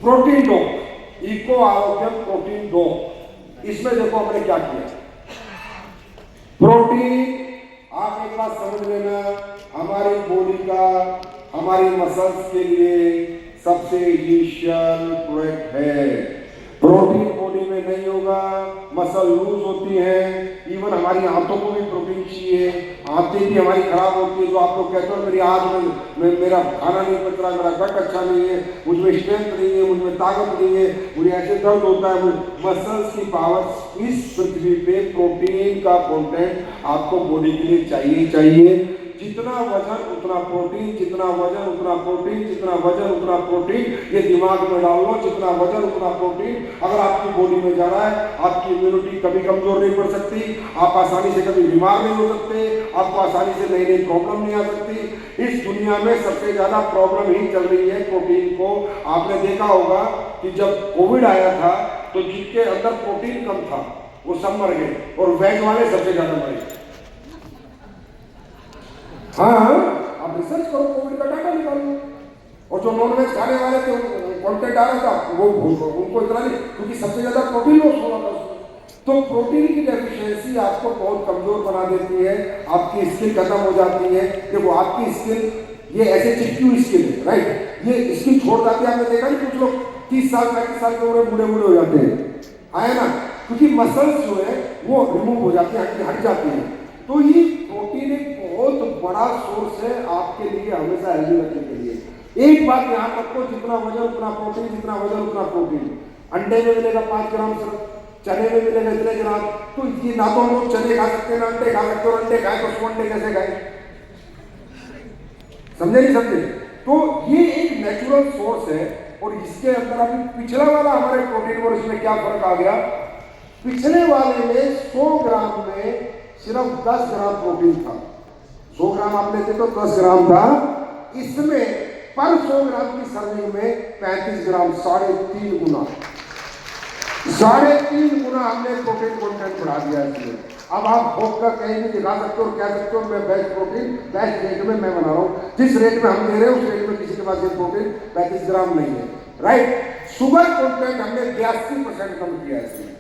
Protein dope, eco आरोग्यम protein dope. इसमें देखो हमने क्या किया। प्रोटीन, आप एक बात समझ लेना, हमारी बॉडी का, हमारी मसल्स के लिए सबसे इनिशियल प्रोडक्ट है। प्रोटीन बॉडी में नहीं होगा, मसल लूज होती है। इवन हमारी आंतों को भी प्रोटीन चाहिए, आंतें भी हमारी खराब होती है। जो आप लोग कहते हो मेरी आंत में मेरा खाना नहीं पच रहा, मेरा गट अच्छा नहीं है, मुझमें स्ट्रेंथ नहीं है, मुझमें ताकत नहीं है, मुझे ऐसे दर्द होता है। मसल्स की पावर, इस पृथ्वी पे प्रोटीन का कंटेंट आपको बॉडी के लिए चाहिए। जितना वजन उतना प्रोटीन, जितना वजन उतना प्रोटीन, जितना वजन उतना प्रोटीन, ये दिमाग में डाल लो। जितना वजन उतना प्रोटीन। अगर आपकी बॉडी में जा रहा है, आपकी इम्यूनिटी कभी कमजोर नहीं पड़ सकती, आप आसानी से कभी बीमार नहीं हो सकते, आपको आसानी से नई नई प्रॉब्लम नहीं आ सकती। इस दुनिया में सबसे ज्यादा प्रॉब्लम ही चल रही है प्रोटीन को। आपने देखा होगा कि जब कोविड आया था तो जिनके अंदर प्रोटीन कम था वो सब मर गए और वेज वाले सबसे ज्यादा मरे। हाँ, आप रिसर्च करो, कोविड का डाटा निकालो। और जो नॉनवेज खाने वाले थे, कंटेंट आ रहा था, वो उनको इतना नहीं, क्योंकि सबसे ज्यादा प्रोटीन लॉस हो रहा था उसमें। तो प्रोटीन की डेफिशिएंसी आपको बहुत कमजोर बना देती है, आपकी स्किन खत्म हो जाती है। देखो आपकी स्किन ये ऐसे चिपकी हुई स्किन है, राइट, ये स्किन छोड़ जाती है। आपने देखा नहीं कुछ लोग 30 साल 35 साल के उम्र बूढ़े हो जाते हैं, आए ना, क्योंकि मसल्स जो है वो रिमूव हो जाती है, हट जाती है। तो ये प्रोटीन एक बहुत बड़ा सोर्स है आपके लिए, हमेशा हेल्दी रखने के लिए। एक बात ध्यान रखो, जितना वजन उतना प्रोटीन, जितना वजन उतना प्रोटीन। अंडे में मिलेगा 5 ग्राम सर, चने में मिलेगा इतने ग्राम। तो ये ना तो हम लोग चने खा सकते हैं ना अंडे खा सकते, और अंडे खाए तो 100 अंडे कैसे खाए? समझे नहीं समझे? तो ये एक नेचुरल सोर्स है। और इसके अंदर अभी पिछला वाला हमारे प्रोटीन और इसमें क्या फर्क आ गया? पिछले वाले में 100 ग्राम में सिर्फ 10 ग्राम प्रोटीन था। 100 ग्राम आप लेते तो 10 ग्राम था। इसमें पर 100 ग्राम की सर्विंग में 35 ग्राम, 3.5 गुना, 3.5 गुना हमने प्रोटीन कंटेंट बढ़ा दिया इसमें। अब आप भोग कर कहीं भी दिखा सकते हो और कह सकते हो मैं बेस्ट प्रोटीन बेस्ट रेट में मैं बना रहा हूँ। जिस रेट में हम दे रहे हैं उस रेट में किसी के पास ये प्रोटीन 35 ग्राम नहीं है, राइट। शुगर कंटेंट हमने 82% कम किया है इसमें,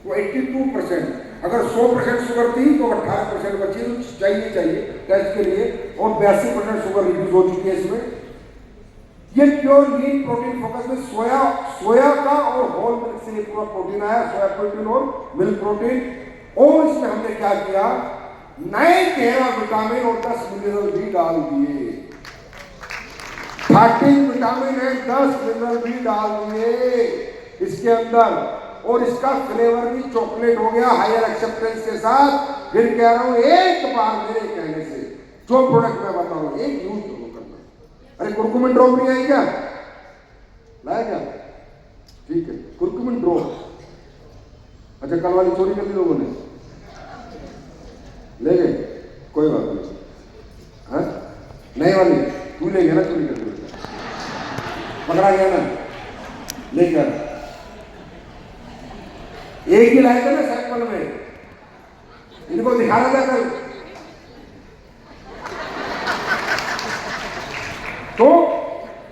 वो 82%। अगर 100% शुगर थी तो 18% बची चाहिए टेस्ट के लिए, और 82% शुगर रिड्यूस हो चुकी है इसमें। ये प्योर लीन प्रोटीन फोकस में सोया का और होल मिल्क से ये पूरा प्रोटीन आया, सोया प्रोटीन और मिल्क प्रोटीन। और इसमें हमने क्या किया, नए 13 विटामिन और 10 मिनरल भी डाल दिए। 13 विटामिन है, 10 मिनरल भी डाल दिए इसके अंदर। और इसका फ्लेवर भी चॉकलेट हो गया हायर एक्सेप्टेंस के साथ। फिर कह रहा हूं, एक बार मेरे कहने से जो प्रोडक्ट मैं बताऊं एक यूज जरूर करना। अरे कुरकुमिन ड्रॉप नहीं आई क्या? लाया क्या? ठीक है, कुरकुमिन ड्रॉप। अच्छा, कल वाली चोरी कर ली लोगों ने, ले गए, कोई बात नहीं। हाँ, नई वाली तू ले गया ना, चोरी कर ली, पकड़ा गया ना, ले गया। एक ही लाए थे ना सैंपल में, इनको दिखाना था कल। तो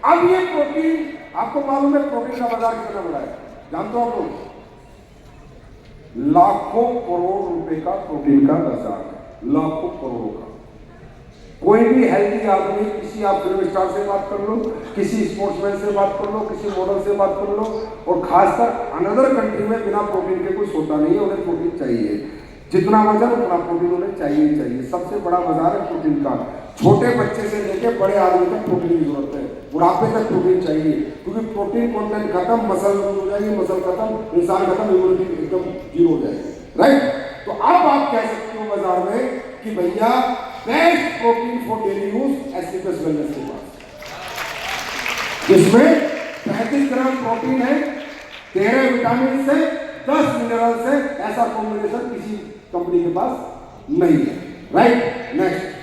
अब ये प्रोटीन, आपको मालूम है प्रोटीन का बाजार कितना बड़ा है? जानते हो आप लोग? लाखों करोड़ रुपए का प्रोटीन का बाजार है, लाखों करोड़ों का। कोई भी हेल्दी आदमी, किसी आप फिल्म स्टार से बात कर लो, किसी स्पोर्ट्समैन से बात कर लो, किसी मॉडल से बात कर लो, और खासकर अनदर कंट्री में बिना प्रोटीन के कुछ होता नहीं है, उन्हें प्रोटीन चाहिए। जितना वजन उतना प्रोटीन उन्हें चाहिए। सबसे बड़ा बाजार है प्रोटीन का। छोटे बच्चे से लेकर बड़े आदमी तक प्रोटीन की जरूरत है, बुढ़ापे तक प्रोटीन चाहिए, क्योंकि प्रोटीन कंटेंट खत्म, मसल हो जाएगी, मसल खत्म, इंसान खत्म, इम्यूनिटी एकदम जीरो हो जाएगी, राइट। तो अब आप कह सकते हो बाजार में कि भैया best protein for daily use एस्टिकस वेलनेस के पास, जिसमें 35 ग्राम प्रोटीन है, 13 विटामिन से, 10 मिनरल से। ऐसा कॉम्बिनेशन किसी कंपनी के पास नहीं है, राइट। नेक्स्ट,